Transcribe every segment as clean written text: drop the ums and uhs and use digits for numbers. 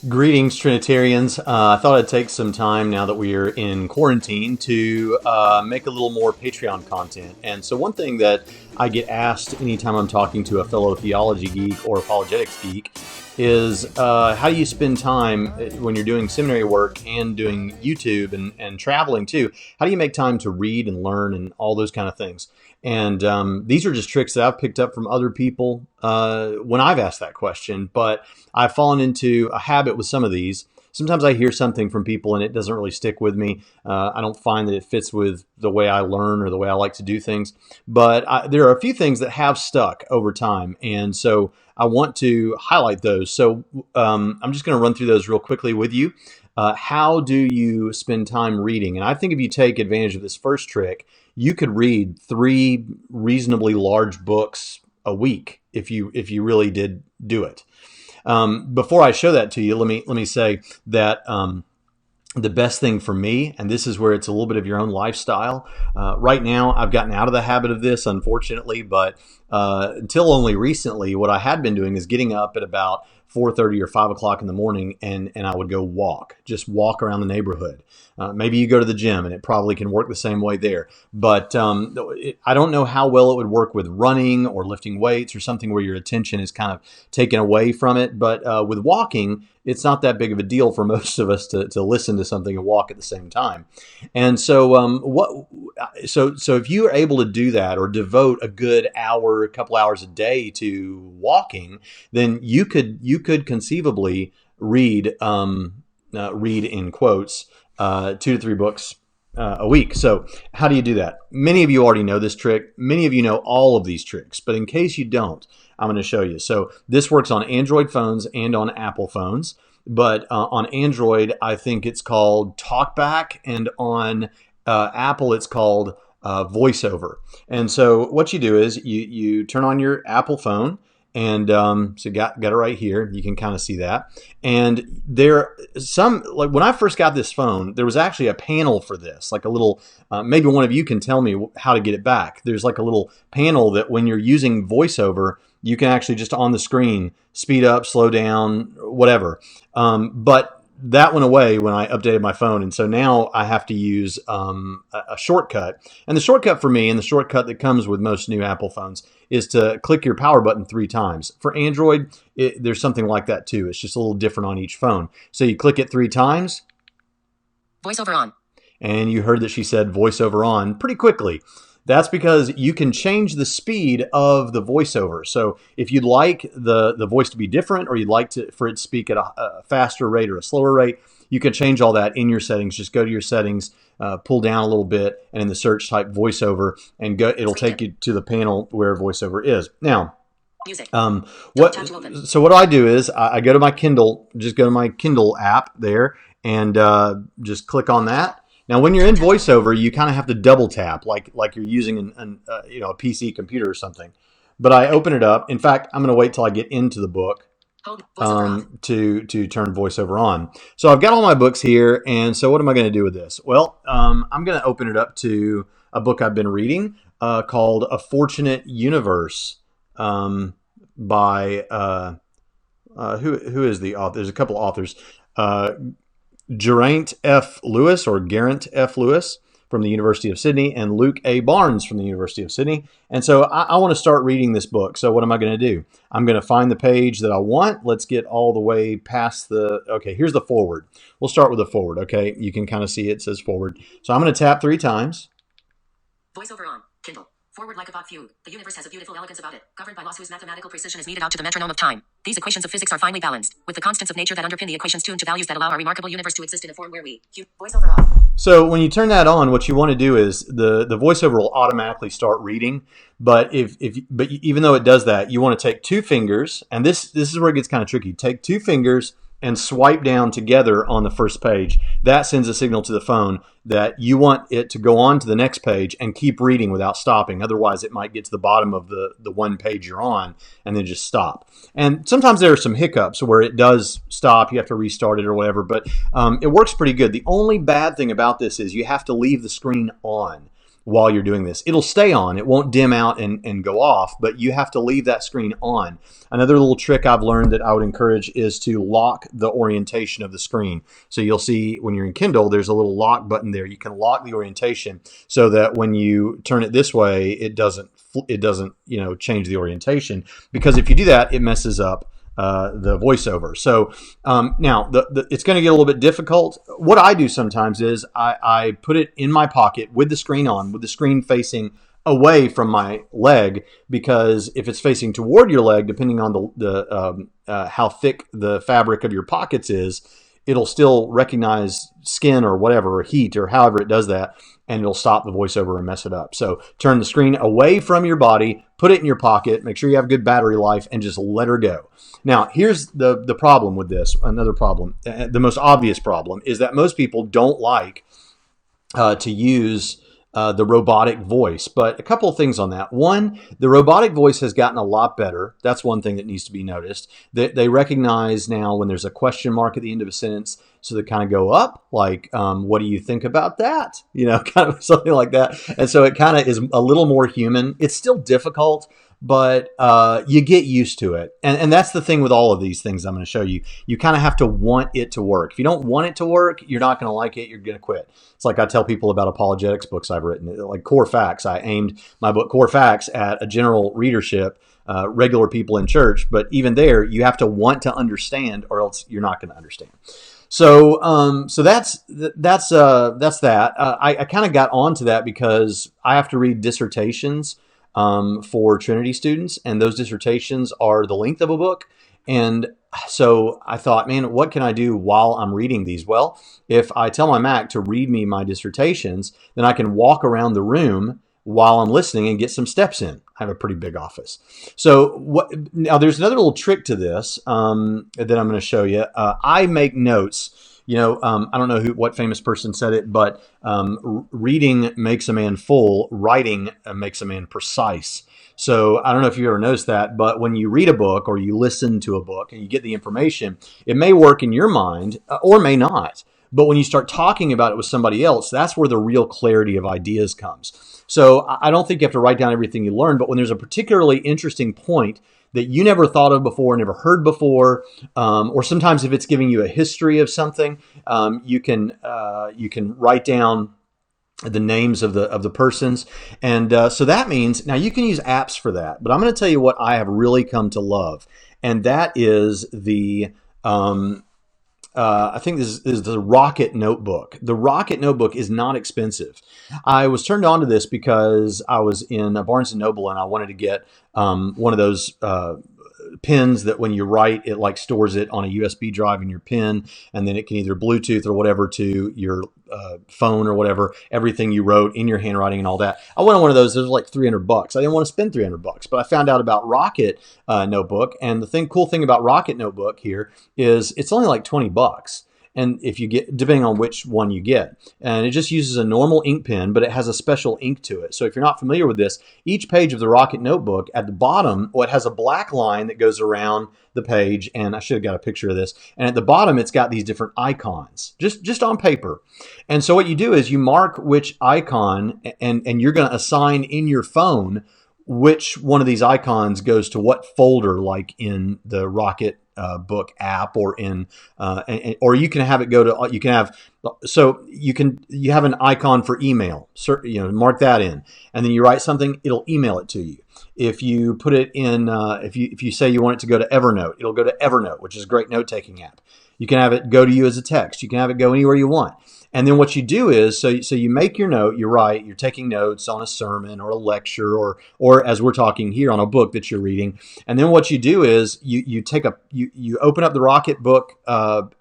Greetings, Trinitarians. I thought I'd take some time now that we are in quarantine to make a little more Patreon content. And so one thing that I get asked anytime I'm talking to a fellow theology geek or apologetics geek is how do you spend time when you're doing seminary work and doing YouTube and traveling too? How do you make time to read and learn and all those kind of things? And these are just tricks that I've picked up from other people when I've asked that question. But I've fallen into a habit with some of these. Sometimes I hear something from people and it doesn't really stick with me. I don't find that it fits with the way I learn or the way I like to do things. But there are a few things that have stuck over time. And so I want to highlight those. So I'm just going to run through those real quickly with you. How do you spend time reading? And I think if you take advantage of this first trick, you could read 3 reasonably large books a week if you really did do it. Before I show that to you, let me say that the best thing for me, and this is where it's a little bit of your own lifestyle. Right now, I've gotten out of the habit of this, unfortunately, but until only recently, what I had been doing is getting up at about 4:30 or 5 o'clock in the morning, and I would go just walk around the neighborhood. Maybe you go to the gym, and it probably can work the same way there. But I don't know how well it would work with running or lifting weights or something where your attention is kind of taken away from it. But with walking, it's not that big of a deal for most of us to listen to something and walk at the same time. And so so if you are able to do that or devote a good hour, a couple hours a day to walking, then you could conceivably read in quotes 2 to 3 books a week. So how do you do that? Many of you already know this trick. Many of you know all of these tricks, but in case you don't, I'm going to show you. So this works on Android phones and on Apple phones, but on Android, I think it's called TalkBack, and on Apple, it's called Voiceover. And so what you do is you turn on your Apple phone, and so got it right here. You can kind of see that. And there like when I first got this phone, there was actually a panel for this, like a little, maybe one of you can tell me how to get it back. There's like a little panel that when you're using VoiceOver, you can actually just on the screen speed up, slow down, whatever. But that went away when I updated my phone. And so now I have to use a shortcut. And the shortcut for me, and the shortcut that comes with most new Apple phones, is to click your power button 3 times. For Android, there's something like that too. It's just a little different on each phone. So you click it 3 times. VoiceOver on. And you heard that she said VoiceOver on pretty quickly. That's because you can change the speed of the voiceover. So if you'd like the voice to be different, or you'd like for it to speak at a faster rate or a slower rate, you can change all that in your settings. Just go to your settings, pull down a little bit, and in the search type voiceover, and it'll take you to the panel where voiceover is. Now, music. So what I do is I go to my Kindle, just go to my Kindle app there, and just click on that. Now, when you're in VoiceOver, you kind of have to double tap, like you're using a PC computer or something. But I open it up. In fact, I'm going to wait till I get into the book to turn VoiceOver on. So I've got all my books here, and so what am I going to do with this? Well, I'm going to open it up to a book I've been reading called A Fortunate Universe by who is the author? There's a couple authors. Geraint F. Lewis from the University of Sydney, and Luke A. Barnes from the University of Sydney. And so I want to start reading this book. So what am I going to do? I'm going to find the page that I want. Let's get all the way past okay, here's the forward. We'll start with the forward, okay? You can kind of see it says forward. So I'm going to tap 3 times. VoiceOver on. Kindle. Forward like a bot fugue. The universe has a beautiful elegance about it, governed by laws whose mathematical precision is meted out to the metronome of time. These equations of physics are finely balanced, with the constants of nature that underpin the equations tuned to values that allow our remarkable universe to exist in a form where VoiceOver on. So when you turn that on, what you want to do is the VoiceOver will automatically start reading. But but even though it does that, you want to take 2 fingers, and this is where it gets kind of tricky. Take 2 fingers and swipe down together on the first page. That sends a signal to the phone that you want it to go on to the next page and keep reading without stopping. Otherwise, it might get to the bottom of the one page you're on and then just stop. And sometimes there are some hiccups where it does stop. You have to restart it or whatever, but it works pretty good. The only bad thing about this is you have to leave the screen on. while you're doing this. It'll stay on. It won't dim out and go off, but you have to leave that screen on. Another little trick I've learned that I would encourage is to lock the orientation of the screen. So you'll see when you're in Kindle, there's a little lock button there. You can lock the orientation so that when you turn it this way, it doesn't change the orientation, because if you do that, it messes up the voiceover. So now it's going to get a little bit difficult. What I do sometimes is I put it in my pocket with the screen on, with the screen facing away from my leg, because if it's facing toward your leg, depending on the how thick the fabric of your pockets is, it'll still recognize skin or whatever, or heat, or however it does that, and it'll stop the voiceover and mess it up. So turn the screen away from your body, put it in your pocket, make sure you have good battery life, and just let her go. Now, here's the problem with this. Another problem, the most obvious problem, is that most people don't like to use the robotic voice. But a couple of things on that. One, the robotic voice has gotten a lot better. That's one thing that needs to be noticed. They recognize now when there's a question mark at the end of a sentence, so they kind of go up, like, what do you think about that? Kind of something like that. And so it kind of is a little more human. It's still difficult, but you get used to it. And that's the thing with all of these things I'm going to show you. You kind of have to want it to work. If you don't want it to work, you're not going to like it. You're going to quit. It's like I tell people about apologetics books I've written, like Core Facts. I aimed my book Core Facts at a general readership, regular people in church. But even there, you have to want to understand, or else you're not going to understand. So that's that. I kind of got onto that because I have to read dissertations for Trinity students, and those dissertations are the length of a book. And so I thought, man, what can I do while I'm reading these? Well, if I tell my Mac to read me my dissertations, then I can walk around the room while I'm listening and get some steps in. I have a pretty big office. So now there's another little trick to this that I'm going to show you. I make notes. I don't know what famous person said it, but reading makes a man full, writing makes a man precise. So I don't know if you ever noticed that, but when you read a book or you listen to a book and you get the information, it may work in your mind or may not. But when you start talking about it with somebody else, that's where the real clarity of ideas comes. So I don't think you have to write down everything you learn, but when there's a particularly interesting point that you never thought of before, never heard before, or sometimes if it's giving you a history of something, you can write down the names of the persons. And so that means now you can use apps for that. But I'm going to tell you what I have really come to love, and that is the I think this is the Rocket Notebook. The Rocket Notebook is not expensive. I was turned on to this because I was in Barnes & Noble and I wanted to get one of those pens that when you write, it like stores it on a USB drive in your pen, and then it can either Bluetooth or whatever to your phone or whatever, everything you wrote in your handwriting and all that. I wanted one of those. Those were like $300. I didn't want to spend $300, but I found out about Rocket Notebook, and the cool thing about Rocket Notebook here is it's only like $20. And if you get, depending on which one you get, and it just uses a normal ink pen, but it has a special ink to it. So if you're not familiar with this, each page of the Rocket Notebook at the bottom, it has a black line that goes around the page, and I should have got a picture of this. And at the bottom, it's got these different icons, just on paper. And so what you do is you mark which icon, and you're going to assign in your phone which one of these icons goes to what folder, like in the Rocket book app, or in or you can have it go to, you have an icon for email, mark that in, and then you write something, it'll email it to you. If you put it in, if you say you want it to go to Evernote, it'll go to Evernote, which is a great note-taking app. You can have it go to you as a text. You can have it go anywhere you want. And then what you do is, so you make your note, you write, you're taking notes on a sermon or a lecture, or as we're talking here, on a book that you're reading. And then what you do is you open up the Rocketbook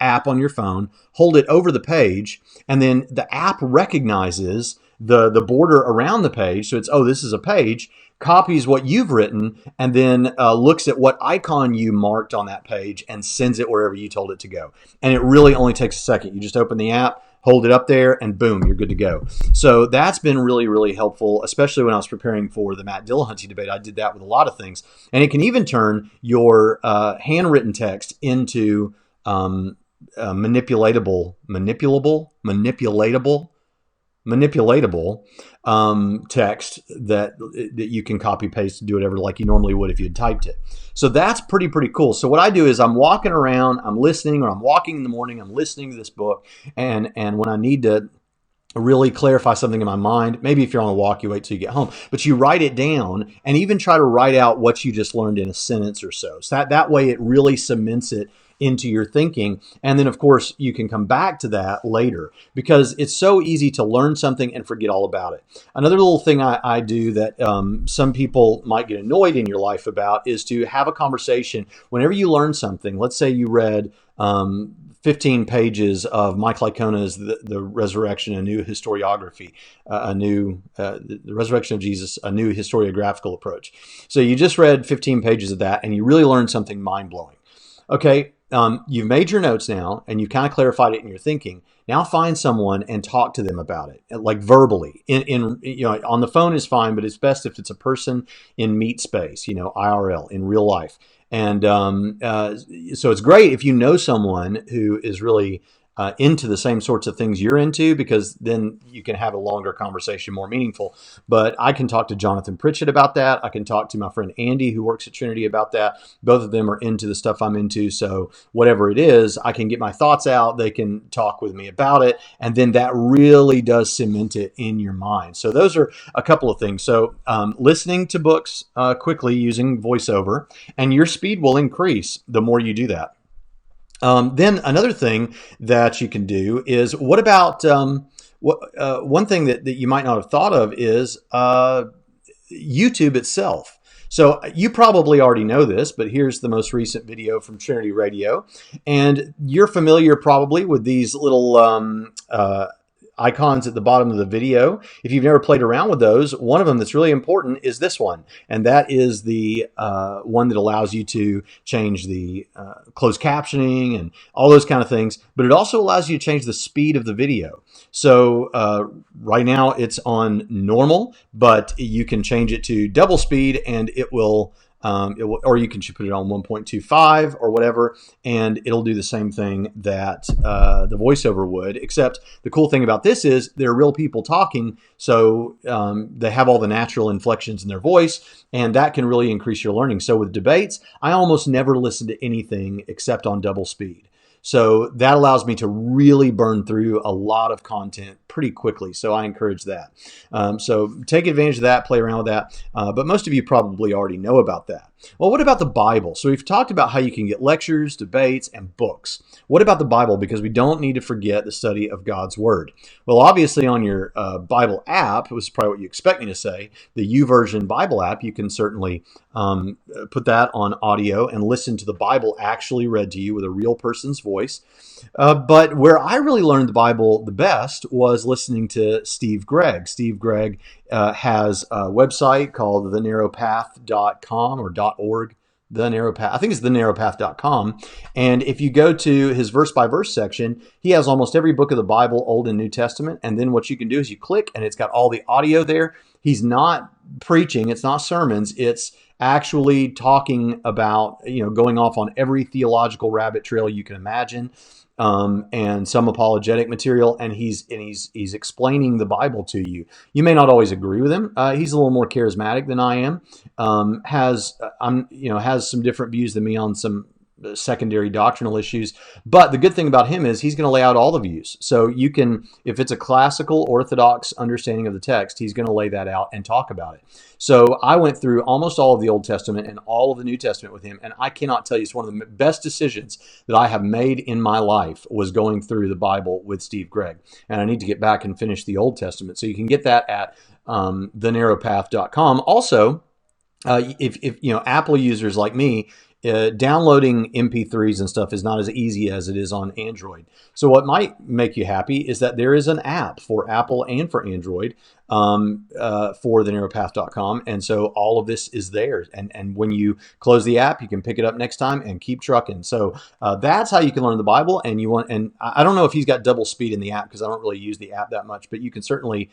app on your phone, hold it over the page, and then the app recognizes the border around the page. So it's, this is a page, copies what you've written, and then looks at what icon you marked on that page and sends it wherever you told it to go. And it really only takes a second. You just open the app, hold it up there, and boom, you're good to go. So that's been really, really helpful, especially when I was preparing for the Matt Dillahunty debate. I did that with a lot of things. And it can even turn your handwritten text into manipulatable manipulatable text that you can copy paste and do whatever like you normally would if you had typed it. So that's pretty cool. So what I do is I'm walking around, I'm listening, or I'm walking in the morning, I'm listening to this book, and when I need to really clarify something in my mind, maybe if you're on a walk, you wait till you get home, but you write it down and even try to write out what you just learned in a sentence or so. So that way it really cements it into your thinking. And then, of course, you can come back to that later because it's so easy to learn something and forget all about it. Another little thing I do that some people might get annoyed in your life about is to have a conversation whenever you learn something. Let's say you read 15 pages of Mike Licona's the Resurrection, a new historiography, the Resurrection of Jesus, a new historiographical approach. So you just read 15 pages of that and you really learned something mind-blowing. Okay, you've made your notes now and you've kind of clarified it in your thinking. Now find someone and talk to them about it, like verbally. On the phone is fine, but it's best if it's a person in meet space, IRL, in real life. And so it's great if you know someone who is really into the same sorts of things you're into, because then you can have a longer conversation, more meaningful. But I can talk to Jonathan Pritchett about that. I can talk to my friend Andy, who works at Trinity, about that. Both of them are into the stuff I'm into. So whatever it is, I can get my thoughts out. They can talk with me about it. And then that really does cement it in your mind. So those are a couple of things. So listening to books quickly using VoiceOver, and your speed will increase the more you do that. Then another thing that you can do is, what about one thing that you might not have thought of is YouTube itself. So you probably already know this, but here's the most recent video from Trinity Radio. And you're familiar probably with these little icons at the bottom of the video. If you've never played around with those, one of them that's really important is this one. And that is the one that allows you to change the closed captioning and all those kind of things. But it also allows you to change the speed of the video. So right now it's on normal, but you can change it to double speed and it will, or you can put it on 1.25 or whatever, and it'll do the same thing that the VoiceOver would, except the cool thing about this is they're real people talking, so they have all the natural inflections in their voice, and that can really increase your learning. So with debates, I almost never listen to anything except on double speed. So that allows me to really burn through a lot of content pretty quickly. So I encourage that. So take advantage of that, play around with that. But most of you probably already know about that. Well, what about the Bible? So we've talked about how you can get lectures, debates, and books. What about the Bible? Because we don't need to forget the study of God's Word. Well, obviously on your Bible app, which is probably what you expect me to say, the YouVersion Bible app, you can certainly put that on audio and listen to the Bible actually read to you with a real person's voice. But where I really learned the Bible the best was listening to Steve Gregg. Steve Gregg has a website called thenarrowpath.com or .org. The Narrow Path. I think it's thenarrowpath.com. And if you go to his verse by verse section, he has almost every book of the Bible, Old and New Testament. And then what you can do is you click and it's got all the audio there. He's not preaching. It's not sermons. It's actually talking about, going off on every theological rabbit trail you can imagine. And some apologetic material, and he's explaining the Bible to you. You may not always agree with him. He's a little more charismatic than I am. Has some different views than me on some secondary doctrinal issues. But the good thing about him is he's going to lay out all the views. So you can, if it's a classical Orthodox understanding of the text, he's going to lay that out and talk about it. So I went through almost all of the Old Testament and all of the New Testament with him, and I cannot tell you, it's one of the best decisions that I have made in my life was going through the Bible with Steve Gregg. And I need to get back and finish the Old Testament. So you can get that at thenarrowpath.com. Also, if Apple users like me, downloading MP3s and stuff is not as easy as it is on Android. So what might make you happy is that there is an app for Apple and for Android for thenarrowpath.com. And so all of this is there. And when you close the app, you can pick it up next time and keep trucking. So that's how you can learn the Bible. And I don't know if he's got double speed in the app because I don't really use the app that much, but you can certainly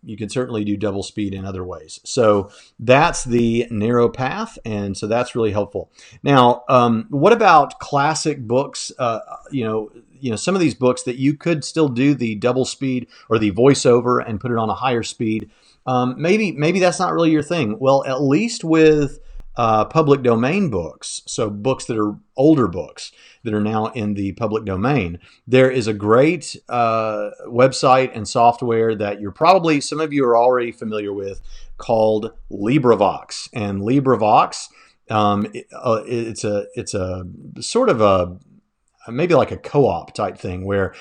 you can certainly do double speed in other ways. So that's the narrow path, and so that's really helpful. Now, what about classic books? Some of these books that you could still do the double speed or the voiceover and put it on a higher speed. Maybe that's not really your thing. Well, at least with public domain books, so books that are older books that are now in the public domain, there is a great website and software that some of you are already familiar with, called LibriVox. And LibriVox, it's a sort of a maybe like a co-op type thing where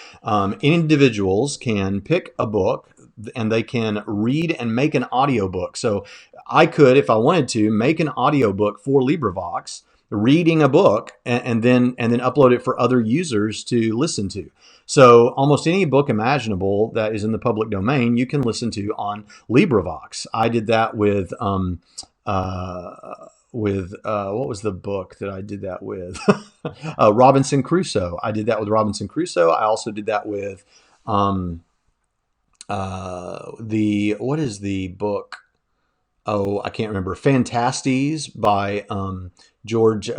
individuals can pick a book and they can read and make an audiobook. So I could, if I wanted to, make an audiobook for LibriVox, reading a book, and then upload it for other users to listen to. So almost any book imaginable that is in the public domain, you can listen to on LibriVox. I did that with what was the book that I did that with? Robinson Crusoe. I did that with Robinson Crusoe. I also did that with what is the book? Oh, I can't remember. Fantastes by George.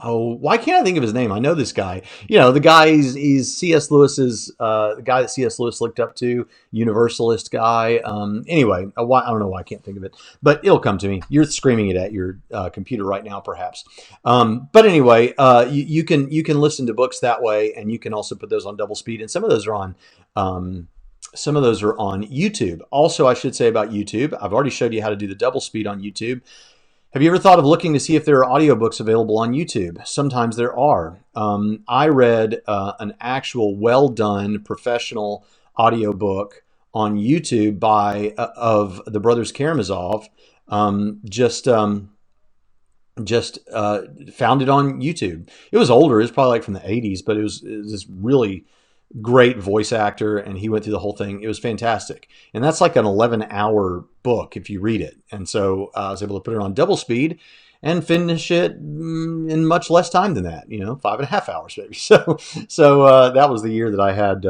Why can't I think of his name? I know this guy. The guy he's C.S. Lewis's the guy that C.S. Lewis looked up to, universalist guy. Anyway, I don't know why I can't think of it, but it'll come to me. You're screaming it at your computer right now, perhaps. But anyway, you can listen to books that way, and you can also put those on double speed, and some of those are on YouTube. Also, I should say about YouTube, I've already showed you how to do the double speed on YouTube. Have you ever thought of looking to see if there are audiobooks available on YouTube? Sometimes there are. I read an actual well-done professional audiobook on YouTube of the brothers Karamazov. Just found it on YouTube. It was older. It was probably like from the 80s, but it was this really great voice actor, and he went through the whole thing. It was fantastic. And that's like an 11-hour book if you read it. And so I was able to put it on double speed and finish it in much less time than that, 5.5 hours maybe. So that was the year that I had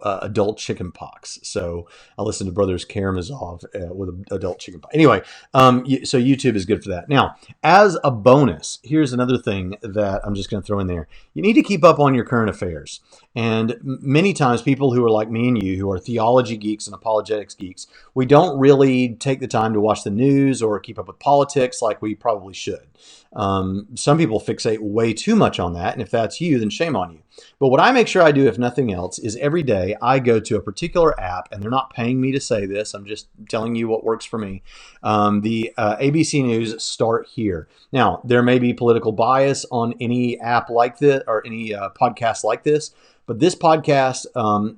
adult chicken pox. So I listened to Brothers Karamazov with adult chicken pox. Anyway, so YouTube is good for that. Now, as a bonus, here's another thing that I'm just going to throw in there. You need to keep up on your current affairs. And many times people who are like me and you, who are theology geeks and apologetics geeks, we don't really take the time to watch the news or keep up with politics like we probably should. Some people fixate way too much on that, and if that's you, then shame on you. But what I make sure I do, if nothing else, is every day I go to a particular app, and they're not paying me to say this, I'm just telling you what works for me. The ABC News Start Here. Now, there may be political bias on any app like this or any podcast like this, but this podcast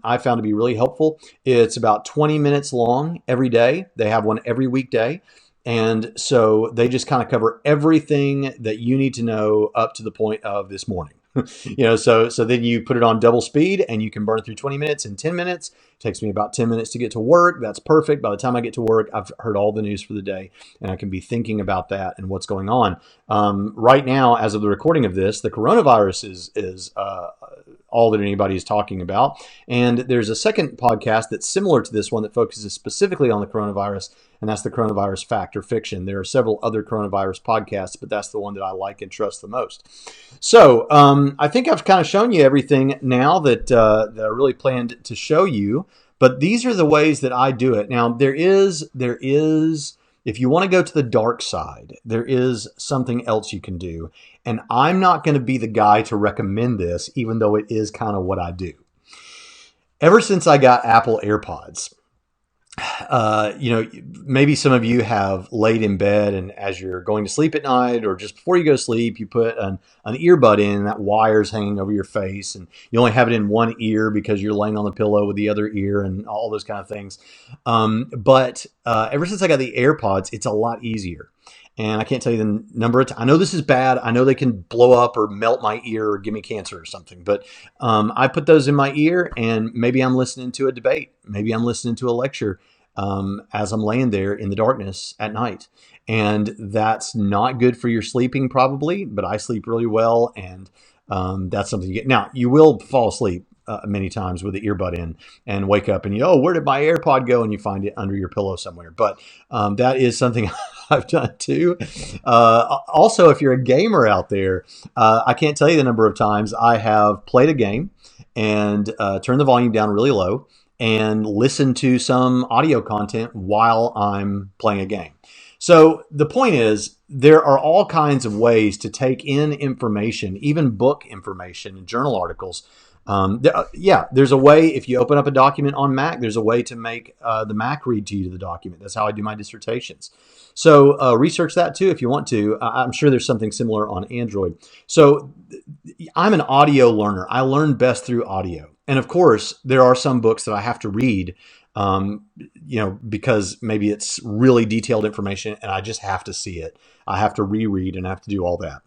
I found to be really helpful. It's about 20 minutes long every day. They have one every weekday. And so they just kind of cover everything that you need to know up to the point of this morning. So then you put it on double speed and you can burn through 20 minutes in 10 minutes. It takes me about 10 minutes to get to work. That's perfect. By the time I get to work, I've heard all the news for the day and I can be thinking about that and what's going on. Right now, as of the recording of this, the coronavirus is all that anybody is talking about. And there's a second podcast that's similar to this one that focuses specifically on the coronavirus, and that's the Coronavirus Fact or Fiction. There are several other coronavirus podcasts, but that's the one that I like and trust the most. So I think I've kind of shown you everything now that I really planned to show you, but these are the ways that I do it. Now, there is, if you want to go to the dark side, there is something else you can do. And I'm not going to be the guy to recommend this, even though it is kind of what I do. Ever since I got Apple AirPods, maybe some of you have laid in bed and as you're going to sleep at night or just before you go to sleep, you put an earbud in and that wire's hanging over your face and you only have it in one ear because you're laying on the pillow with the other ear and all those kind of things. But ever since I got the AirPods, it's a lot easier. And I can't tell you the number of times. I know this is bad. I know they can blow up or melt my ear or give me cancer or something. But I put those in my ear and maybe I'm listening to a debate. Maybe I'm listening to a lecture as I'm laying there in the darkness at night. And that's not good for your sleeping probably, but I sleep really well. And that's something you get. Now, you will fall asleep many times with the earbud in and wake up and where did my AirPod go? And you find it under your pillow somewhere. But that is something I've done too. Also, if you're a gamer out there, I can't tell you the number of times I have played a game and turned the volume down really low and listened to some audio content while I'm playing a game. So the point is, there are all kinds of ways to take in information, even book information and journal articles. There's a way. If you open up a document on Mac, there's a way to make the Mac read to you to the document. That's how I do my dissertations. So research that too if you want to. I'm sure there's something similar on Android. So I'm an audio learner. I learn best through audio. And of course, there are some books that I have to read because maybe it's really detailed information and I just have to see it. I have to reread and I have to do all that.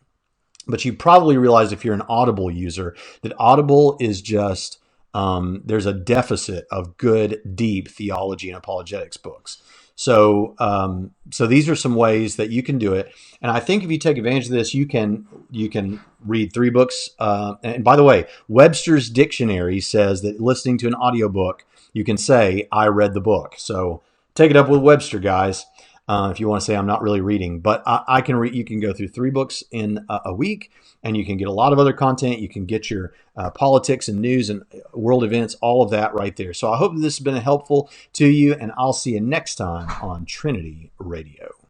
But you probably realize if you're an Audible user that Audible is just, there's a deficit of good, deep theology and apologetics books. So these are some ways that you can do it. And I think if you take advantage of this, you can read 3 books. And by the way, Webster's Dictionary says that listening to an audiobook, you can say, I read the book. So take it up with Webster, guys, if you want to say I'm not really reading. But I can read. You can go through 3 books in a week, and you can get a lot of other content. You can get your politics and news and world events, all of that right there. So I hope this has been helpful to you, and I'll see you next time on Trinity Radio.